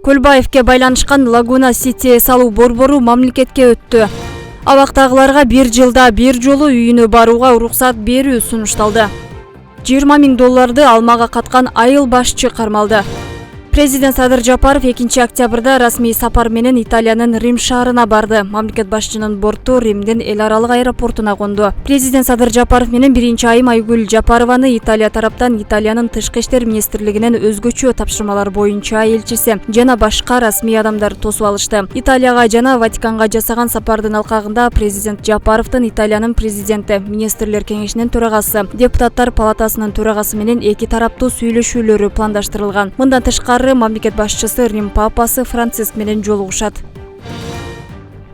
Көлбаевке байланышкан Лагуна Сити салуу борбору мамлекетке өттү. Абактагыларга 1 жылда 1 жолу үйүнө барууга уруксат берүү сунушталды. 20 000 долларды алмага каткан айыл башчы кармалды. Президент Садыр Жапаров 2 октябрда расмий сапар менен Италиянын Рим шаарына барды. Мамлекет башчынын борту Римдин эл аралык аэропортуна конду. Президент Садыр Жапаров менен 1-айым Айгүл Жапарованы Италия тараптан Италиянын тышкы иштер министрлигинин өзгөчө тапшырмалар боюнча элчиси жана башка расмий адамдар тосуп алышты. Италияга жана Ватиканга жасаган сапардын алкагында президент Жапаровдун Италиянын президенти, министрлер кеңешинин төрагасы, депутаттар палатасынын төрагасы менен эки тараптуу сүйлөшүүлөрү пландаштырылган. Мындан тышкары мамлекет башчысы Рим папасы Франциск менен жолугушат.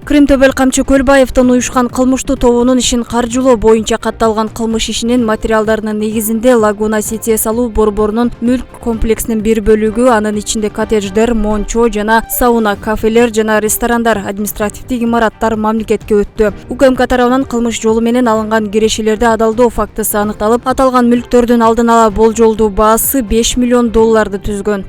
Крым Төбөл камчы Көлбаевдин уюшкан кылмыштуу тобунун ишин каржылоо боюнча катталган кылмыш ишинин материалдарынын негизинде Лагуна Сити салуу борборунун мүлк комплексинин бир бөлүгү, анын ичинде коттедждер, мончо жана сауна, кафелер жана ресторандар, административдик имараттар мамлекетке өттү. УКМК тарабынан кылмыш жолу менен алынган кирешелерди адалдоо фактысы аныкталып, аталган мүлктөрдүн алдын ала болжолдуу баасы 5 миллион долларды түзгөн.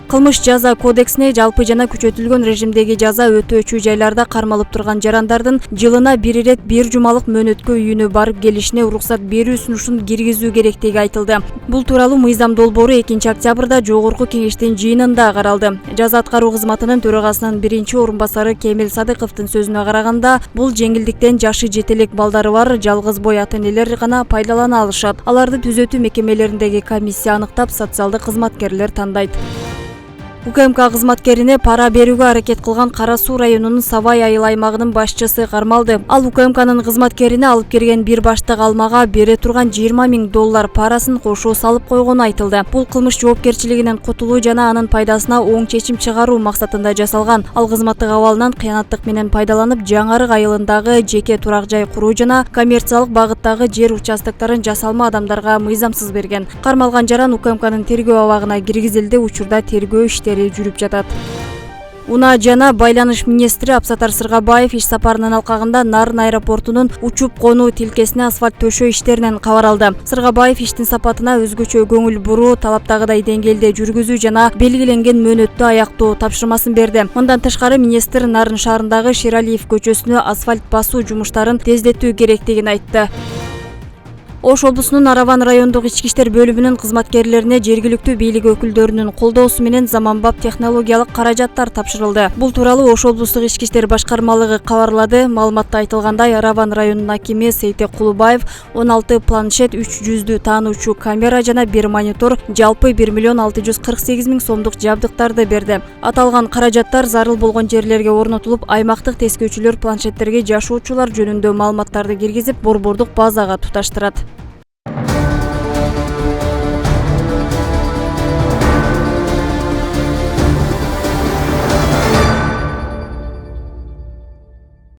Кылмыш жаза кодексине жалпы жана күчөтүлгөн режимдеги жаза өтөөчү жайларда кармалып турган жарандардын жылына бир ирет 1 жумалык мөөнөткө үйүнө барып келишине уруксат берүү сунушун киргизүү керектиги айтылды. Бул тууралуу мыйзам долбоору 2 октябрда жогорку кеңештин жыйынында каралды. Жаза аткаруу кызматынын төрагасынын 1-орун басары Кемел Садыковдун сөзүнө караганда, бул жеңилдиктен жашы жете элек балдары бар жалгыз бой ата-энелер гана пайдалана алышат. Аларды түзөтүү мекемелериндеги комиссия аныктап, социалдык кызматкерлер тандайт. УКМК кызматкерине пара берүүгө аракет кылган Кара Суу районунун Сабай айыл аймагынын башчысы кармалды. Ал УКМКнын кызматкерине алып келген бир баштык алмага бере турган 20 000 доллар парасын кошо салып койгону айтылды. Бул кылмыш жоопкерчилигинен кутулуу жана анын пайдасына оң чечим чыгаруу максатында жасалган. Ал кызматтык абалынан кыянаттык менен пайдаланып, Жаңарык айылындагы жеке турак жай куруу жана коммерциялык багыттагы жер участокторун жасалма адамдарга мыйзамсыз берген. Кармалган жаран УКМКнын тергөө абагына киргизилди. Учурда тергөө иштери жүрүп жатат. Унаа жана байланыш министри Абсатар Сыргабаев иш сапарынын алкагында Нарын аэропортунун учуп конуу тилкесине асфальт төшөө иштеринен кабар алды. Сыргабаев иштин сапатына өзгөчө көңүл буруу, талаптагыдай деңгээлде жүргүзүү жана белгиленген мөөнөттө аяктоо тапшырмасын берди. Мындан тышкары министр Нарын шаарындагы Шералиев көчөсүнө асфальт басуу жумуштарын тездетүү керектигин айтты. Ош облусунун Араван райондук ички иштер бөлүмүнүн кызматкерлерине жергиликтүү бийлик өкүлдөрүнүн колдоосу менен заманбап технологиялык каражаттар тапшырылды. Бул тууралуу Ош облустук ички иштер башкармалыгы кабарлады. Маалыматта айтылгандай, Араван районунун акими Сейте Кулубаев 16 планшет, 300 таануучу камера жана 1 монитор, жалпы 1 648 000 сомдук жабдыктарды берди. Аталган каражаттар зарыл болгон жерлерге орнотулуп, аймактык тескөөчүлөр планшеттерге жашоочулар жөнүндө маалыматтарды киргизип, борбордук базага туташтырат.